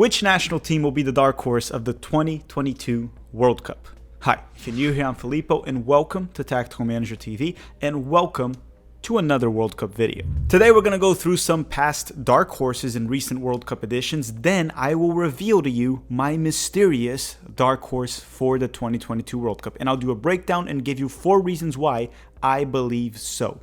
Which national team will be the dark horse of the 2022 World Cup? Hi, if you're new here, I'm Filippo, and welcome to Tactical Manager TV, and welcome to another World Cup video. Today we're going to go through some past dark horses in recent World Cup editions, then I will reveal to you my mysterious dark horse for the 2022 World Cup, and I'll do a breakdown and give you 4 reasons why I believe so.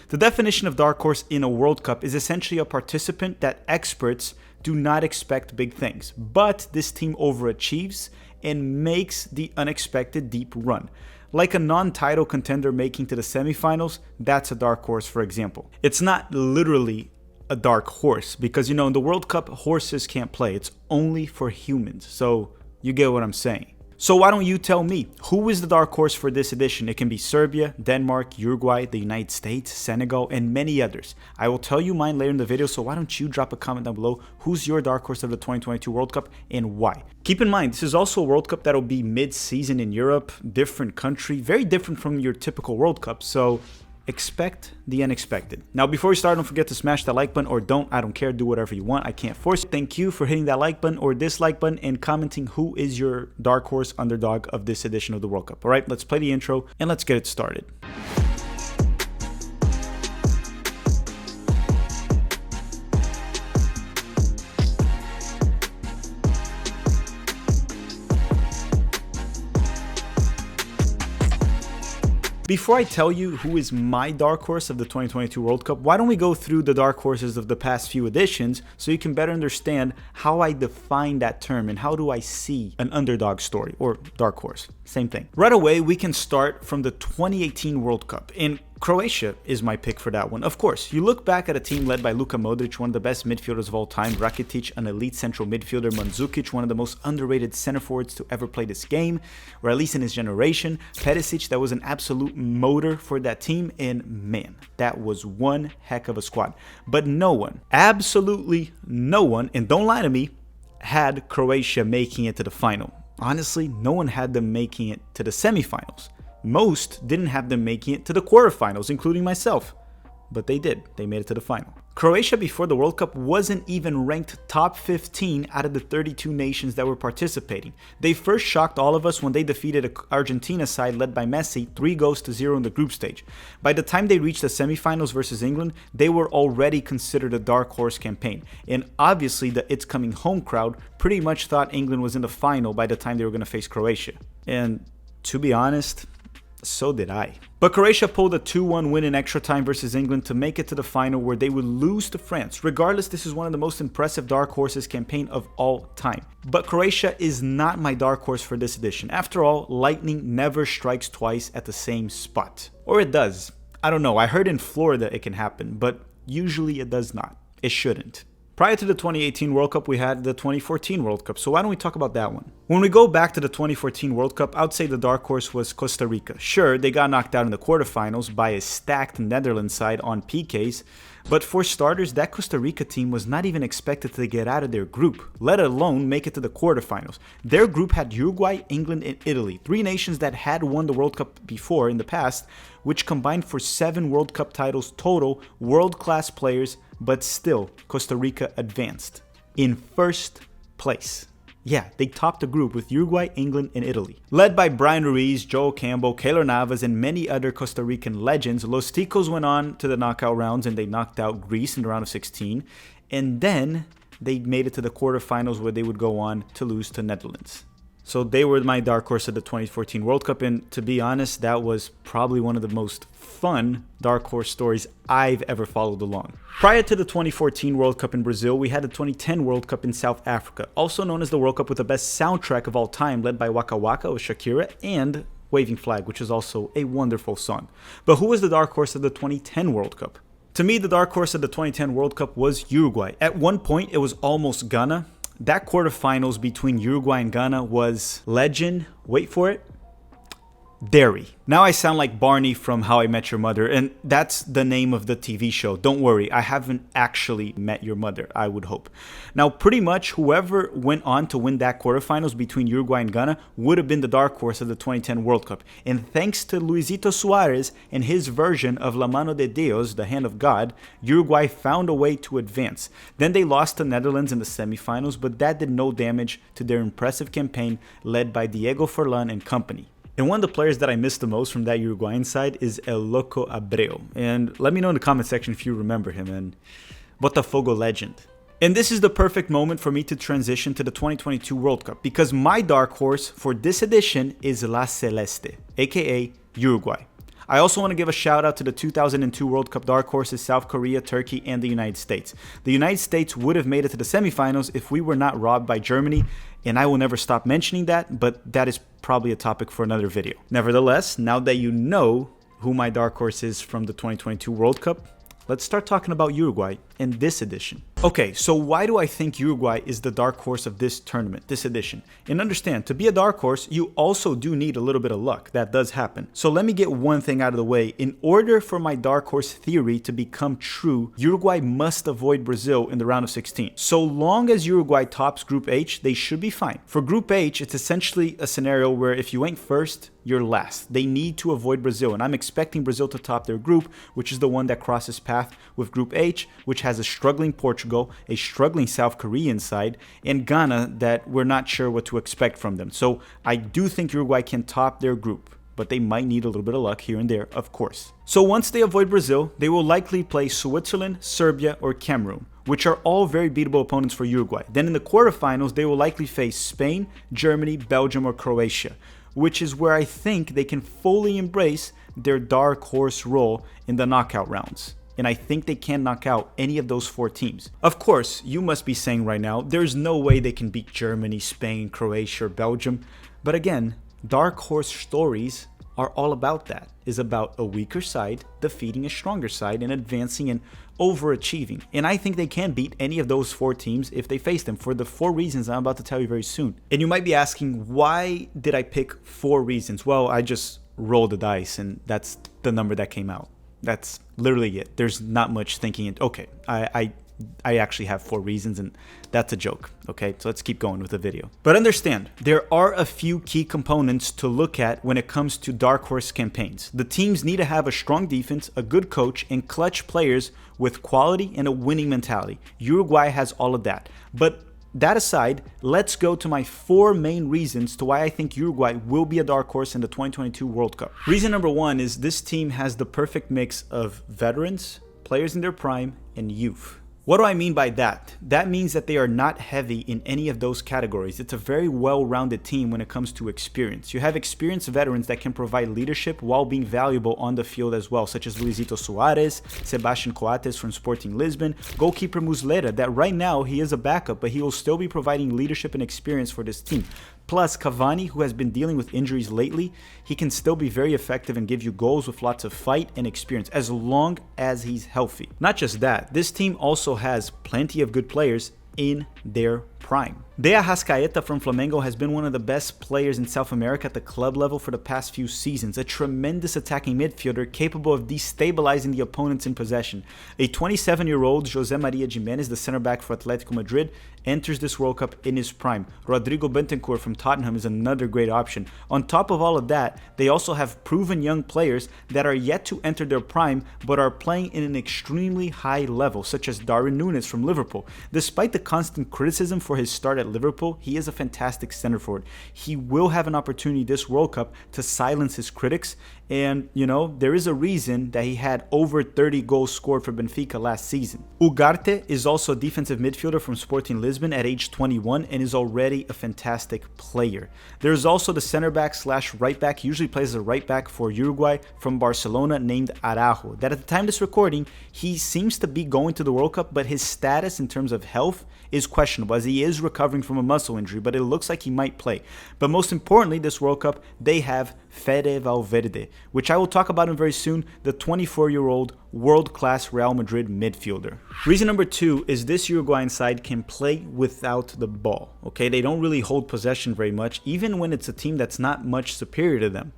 The definition of dark horse in a World Cup is essentially a participant that experts do not expect big things, but this team overachieves and makes the unexpected deep run. Like a non-title contender making to the semifinals, that's a dark horse, for example. It's not literally a dark horse because, in the World Cup, horses can't play. It's only for humans. So you get what I'm saying. So why don't you tell me, who is the dark horse for this edition? It can be Serbia, Denmark, Uruguay, the United States, Senegal, and many others. I will tell you mine later in the video, so why don't you drop a comment down below who's your dark horse of the 2022 World Cup and why? Keep in mind, this is also a World Cup that'll be mid-season in Europe, different country, very different from your typical World Cup, so expect the unexpected. Now, before we start, don't forget to smash that like button, or don't. I don't care. Do whatever you want. I can't force it. Thank you for hitting that like button or dislike button and commenting who is your dark horse underdog of this edition of the World Cup. All right, let's play the intro and let's get it started. Before I tell you who is my dark horse of the 2022 World Cup, why don't we go through the dark horses of the past few editions so you can better understand how I define that term and how do I see an underdog story or dark horse, same thing. Right away, we can start from the 2018 World Cup, and Croatia is my pick for that one. Of course, you look back at a team led by Luka Modric, one of the best midfielders of all time, Rakitic, an elite central midfielder, Mandzukic, one of the most underrated center forwards to ever play this game, or at least in his generation, Perisic, that was an absolute motor for that team, and man, that was one heck of a squad. But no one, absolutely no one, and don't lie to me, had Croatia making it to the final. Honestly, no one had them making it to the semifinals. Most didn't have them making it to the quarterfinals, including myself. But they did. They made it to the final. Croatia before the World Cup wasn't even ranked top 15 out of the 32 nations that were participating. They first shocked all of us when they defeated an Argentina side led by Messi 3-0 in the group stage. By the time they reached the semifinals versus England, they were already considered a dark horse campaign. And obviously the It's Coming Home crowd pretty much thought England was in the final by the time they were going to face Croatia. And to be honest, so did I. But Croatia pulled a 2-1 win in extra time versus England to make it to the final where they would lose to France. Regardless, this is one of the most impressive dark horses campaign of all time. But Croatia is not my dark horse for this edition. After all, lightning never strikes twice at the same spot. Or it does. I don't know. I heard in Florida it can happen, but usually it does not. It shouldn't. Prior to the 2018 World Cup, we had the 2014 World Cup, so why don't we talk about that one? When we go back to the 2014 World Cup, I'd say the dark horse was Costa Rica. Sure, they got knocked out in the quarterfinals by a stacked Netherlands side on PKs, but for starters, that Costa Rica team was not even expected to get out of their group, let alone make it to the quarterfinals. Their group had Uruguay, England, and Italy, 3 nations that had won the World Cup before in the past, which combined for 7 World Cup titles total, world-class players, but still, Costa Rica advanced in first place. Yeah, they topped the group with Uruguay, England, and Italy. Led by Brian Ruiz, Joel Campbell, Keylor Navas, and many other Costa Rican legends, Los Ticos went on to the knockout rounds and they knocked out Greece in the round of 16. And then they made it to the quarterfinals where they would go on to lose to Netherlands. So they were my dark horse of the 2014 World Cup, and to be honest, that was probably one of the most fun dark horse stories I've ever followed along. Prior to the 2014 World Cup in Brazil, we had the 2010 World Cup in South Africa, also known as the World Cup with the best soundtrack of all time, led by Waka Waka with Shakira and Waving Flag, which is also a wonderful song. But who was the dark horse of the 2010 World Cup? To me, the dark horse of the 2010 World Cup was Uruguay. At one point, it was almost Ghana. That quarterfinals between Uruguay and Ghana was legend. Wait for it. Dairy. Now I sound like Barney from How I Met Your Mother, and that's the name of the TV show. Don't worry, I haven't actually met your mother, I would hope. Now, pretty much whoever went on to win that quarterfinals between Uruguay and Ghana would have been the dark horse of the 2010 World Cup. And thanks to Luisito Suarez and his version of La Mano de Dios, the hand of God, Uruguay found a way to advance. Then they lost to Netherlands in the semifinals, but that did no damage to their impressive campaign led by Diego Forlan and company. And one of the players that I miss the most from that Uruguayan side is El Loco Abreu. And let me know in the comment section if you remember him, and Botafogo legend. And this is the perfect moment for me to transition to the 2022 World Cup, because my dark horse for this edition is La Celeste, aka Uruguay. I also want to give a shout out to the 2002 World Cup dark horses South Korea, Turkey, and the United States. The United States would have made it to the semifinals if we were not robbed by Germany, and I will never stop mentioning that, but that is probably a topic for another video. Nevertheless, now that you know who my dark horse is from the 2022 World Cup, let's start talking about Uruguay in this edition. Okay, so why do I think Uruguay is the dark horse of this tournament, this edition? And understand, to be a dark horse, you also do need a little bit of luck. That does happen. So let me get one thing out of the way. In order for my dark horse theory to become true, Uruguay must avoid Brazil in the round of 16. So long as Uruguay tops Group H, they should be fine. For Group H, it's essentially a scenario where if you ain't first, you're last. They need to avoid Brazil, and I'm expecting Brazil to top their group, which is the one that crosses path with Group H, which has a struggling Portugal, a struggling South Korean side, and Ghana that we're not sure what to expect from them. So I do think Uruguay can top their group, but they might need a little bit of luck here and there, of course. So once they avoid Brazil, they will likely play Switzerland, Serbia, or Cameroon, which are all very beatable opponents for Uruguay. Then in the quarterfinals, they will likely face Spain, Germany, Belgium, or Croatia, which is where I think they can fully embrace their dark horse role in the knockout rounds. And I think they can knock out any of those 4 teams. Of course, you must be saying right now, there's no way they can beat Germany, Spain, Croatia, or Belgium. But again, dark horse stories are all about that. Is about a weaker side defeating a stronger side and advancing and overachieving. And I think they can beat any of those 4 teams if they face them for the 4 reasons I'm about to tell you very soon. And you might be asking, why did I pick 4 reasons? Well, I just rolled the dice and that's the number that came out. That's literally it. There's not much thinking. Okay, I actually have 4 reasons, and that's a joke. Okay, so let's keep going with the video. But understand, there are a few key components to look at when it comes to dark horse campaigns. The teams need to have a strong defense, a good coach, and clutch players with quality and a winning mentality. Uruguay has all of that. But that aside, let's go to my 4 main reasons to why I think Uruguay will be a dark horse in the 2022 World Cup. Reason number 1 is this team has the perfect mix of veterans, players in their prime, and youth. What do I mean by that? That means that they are not heavy in any of those categories. It's a very well-rounded team when it comes to experience. You have experienced veterans that can provide leadership while being valuable on the field as well, such as Luisito Suarez, Sebastian Coates from Sporting Lisbon, goalkeeper Muslera, that right now he is a backup, but he will still be providing leadership and experience for this team. Plus, Cavani, who has been dealing with injuries lately, he can still be very effective and give you goals with lots of fight and experience, as long as he's healthy. Not just that, this team also has plenty of good players in their prime. De Arrascaeta from Flamengo has been one of the best players in South America at the club level for the past few seasons, a tremendous attacking midfielder capable of destabilizing the opponents in possession. A 27-year-old José Maria Giménez, the center back for Atletico Madrid, enters this World Cup in his prime. Rodrigo Bentancur from Tottenham is another great option. On top of all of that, they also have proven young players that are yet to enter their prime but are playing in an extremely high level, such as Darwin Núñez from Liverpool. Despite the constant criticism for his start at Liverpool, he is a fantastic center forward. He will have an opportunity this World Cup to silence his critics, and you know, there is a reason that he had over 30 goals scored for Benfica last season. Ugarte is also a defensive midfielder from Sporting Lisbon at age 21 and is already a fantastic player. There's also the center back slash right back, usually plays as a right back for Uruguay from Barcelona, named Araujo, that at the time of this recording, he seems to be going to the World Cup, but his status in terms of health is questionable as he is recovering from a muscle injury, but it looks like he might play. But most importantly, this World Cup, they have Fede Valverde, which I will talk about him very soon, the 24-year-old world-class Real Madrid midfielder. Reason number 2 is this Uruguayan side can play without the ball. Okay, they don't really hold possession very much, even when it's a team that's not much superior to them.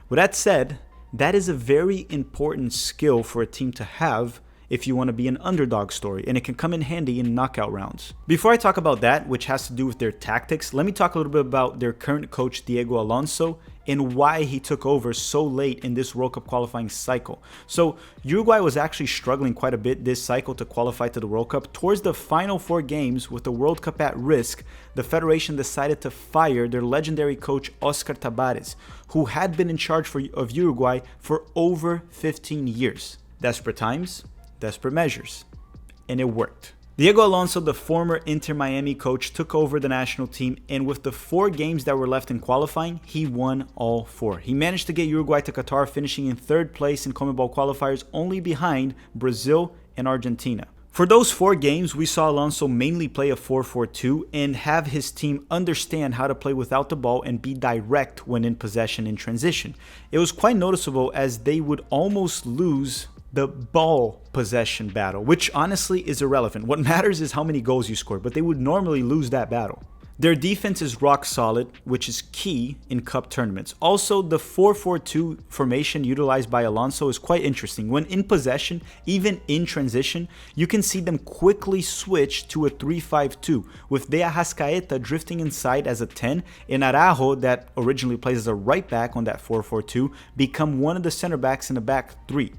With that said, that is a very important skill for a team to have if you want to be an underdog story, and it can come in handy in knockout rounds. Before I talk about that, which has to do with their tactics, let me talk a little bit about their current coach, Diego Alonso, and why he took over so late in this World Cup qualifying cycle. So Uruguay was actually struggling quite a bit this cycle to qualify to the World Cup. Towards the final 4 games with the World Cup at risk, the federation decided to fire their legendary coach Oscar Tabares, who had been in charge of Uruguay for over 15 years. Desperate times, desperate measures, and it worked. Diego Alonso, the former Inter Miami coach, took over the national team, and with the 4 games that were left in qualifying, he won all 4. He managed to get Uruguay to Qatar, finishing in 3rd place in CONMEBOL qualifiers, only behind Brazil and Argentina. For those 4 games, we saw Alonso mainly play a 4-4-2 and have his team understand how to play without the ball and be direct when in possession in transition. It was quite noticeable as they would almost lose the ball possession battle, which honestly is irrelevant. What matters is how many goals you score, but they would normally lose that battle. Their defense is rock solid, which is key in cup tournaments. Also, the 4-4-2 formation utilized by Alonso is quite interesting. When in possession, even in transition, you can see them quickly switch to a 3-5-2, with De Arrascaeta drifting inside as a 10, and Araujo, that originally plays as a right back on that 4-4-2, become one of the center backs in the back 3.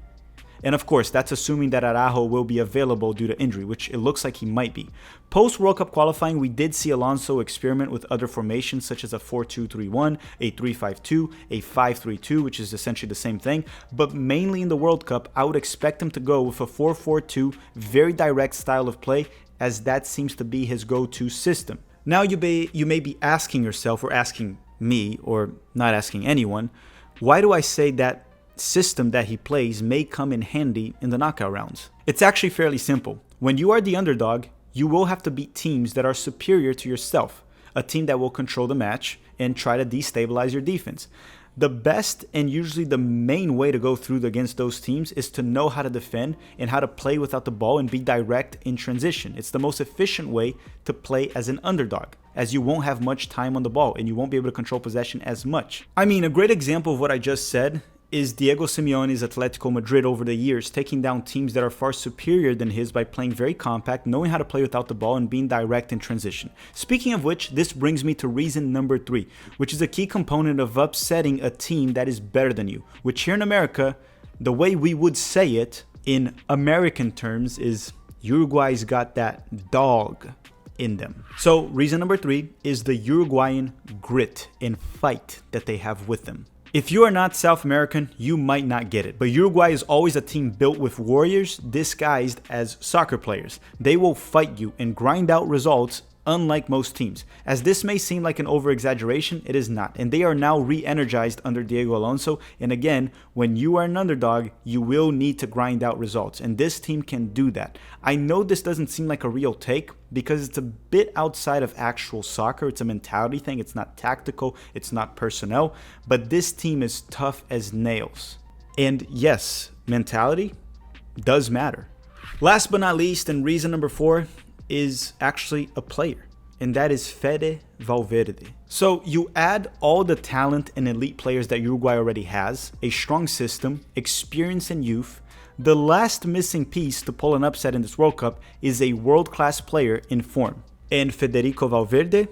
And of course, that's assuming that Araujo will be available due to injury, which it looks like he might be. Post-World Cup qualifying, we did see Alonso experiment with other formations such as a 4-2-3-1, a 3-5-2, a 5-3-2, which is essentially the same thing. But mainly in the World Cup, I would expect him to go with a 4-4-2, very direct style of play, as that seems to be his go-to system. Now you may be asking yourself, or asking me, or not asking anyone, why do I say that system that he plays may come in handy in the knockout rounds? It's actually fairly simple. When you are the underdog, you will have to beat teams that are superior to yourself, a team that will control the match and try to destabilize your defense. The best and usually the main way to go through against those teams is to know how to defend and how to play without the ball and be direct in transition. It's the most efficient way to play as an underdog, as you won't have much time on the ball and you won't be able to control possession as much. I mean, a great example of what I just said is Diego Simeone's Atletico Madrid over the years, taking down teams that are far superior than his by playing very compact, knowing how to play without the ball, and being direct in transition. Speaking of which, this brings me to reason number 3, which is a key component of upsetting a team that is better than you, which here in America, the way we would say it in American terms is Uruguay's got that dog in them. So reason number 3 is the Uruguayan grit and fight that they have with them. If you are not South American, you might not get it, but Uruguay is always a team built with warriors disguised as soccer players. They will fight you and grind out results, unlike most teams. As this may seem like an over-exaggeration, it is not, and they are now re-energized under Diego Alonso. And again, when you are an underdog, you will need to grind out results, and this team can do that. I know this doesn't seem like a real take because it's a bit outside of actual soccer. It's a mentality thing. It's not tactical. It's not personnel, but this team is tough as nails. And yes, mentality does matter. Last but not least, and reason number 4, is actually a player, and that is Fede Valverde. So you add all the talent and elite players that Uruguay already has, a strong system, experience and youth. The last missing piece to pull an upset in this World Cup is a world-class player in form. And Federico Valverde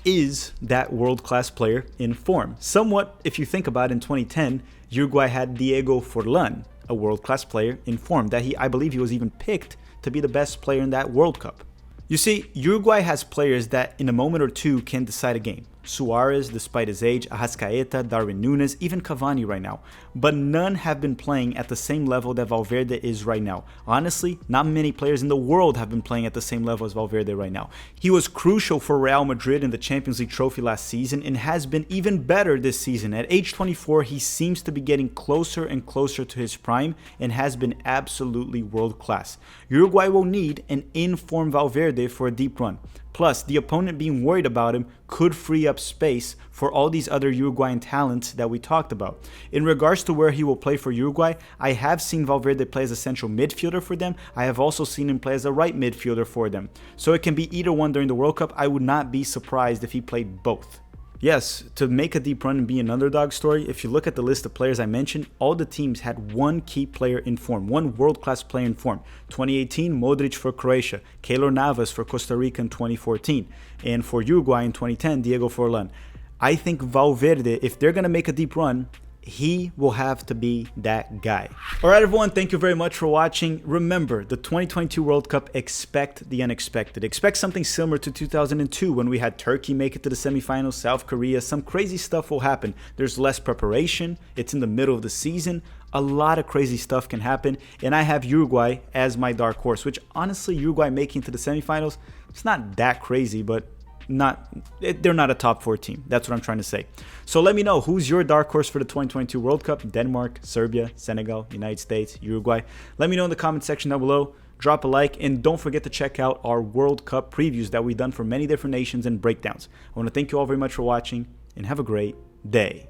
is that world-class player in form. Somewhat, if you think about it, in 2010, Uruguay had Diego Forlan, a world-class player in form, that I believe he was even picked to be the best player in that World Cup. You see, Uruguay has players that in a moment or two can decide a game. Suarez, despite his age, Arrascaeta, Darwin Núñez, even Cavani right now. But none have been playing at the same level that Valverde is right now. Honestly, not many players in the world have been playing at the same level as Valverde right now. He was crucial for Real Madrid in the Champions League trophy last season and has been even better this season. At age 24, he seems to be getting closer and closer to his prime and has been absolutely world class. Uruguay will need an in-form Valverde for a deep run. Plus, the opponent being worried about him could free up space for all these other Uruguayan talents that we talked about. In regards to where he will play for Uruguay, I have seen Valverde play as a central midfielder for them. I have also seen him play as a right midfielder for them. So it can be either one during the World Cup. I would not be surprised if he played both. Yes, to make a deep run and be an underdog story, if you look at the list of players I mentioned, all the teams had one key player in form, one world-class player in form. 2018, Modric for Croatia, Keylor Navas for Costa Rica in 2014, and for Uruguay in 2010, Diego Forlan. I think Valverde, if they're going to make a deep run, he will have to be that guy. All right, everyone, thank you very much for watching. Remember, the 2022 World Cup, expect the unexpected. Expect something similar to 2002 when we had Turkey make it to the semifinals, South Korea. Some crazy stuff will happen. There's less preparation. It's in the middle of the season. A lot of crazy stuff can happen. And I have Uruguay as my dark horse, which honestly, Uruguay making it to the semifinals, it's not that crazy, but they're not a top 4 team. That's what I'm trying to say. So let me know, who's your dark horse for the 2022 World Cup? Denmark, Serbia, Senegal, United States, Uruguay. Let me know in the comment section down below. Drop a like, and don't forget to check out our World Cup previews that we've done for many different nations and breakdowns. I want to thank you all very much for watching, and have a great day.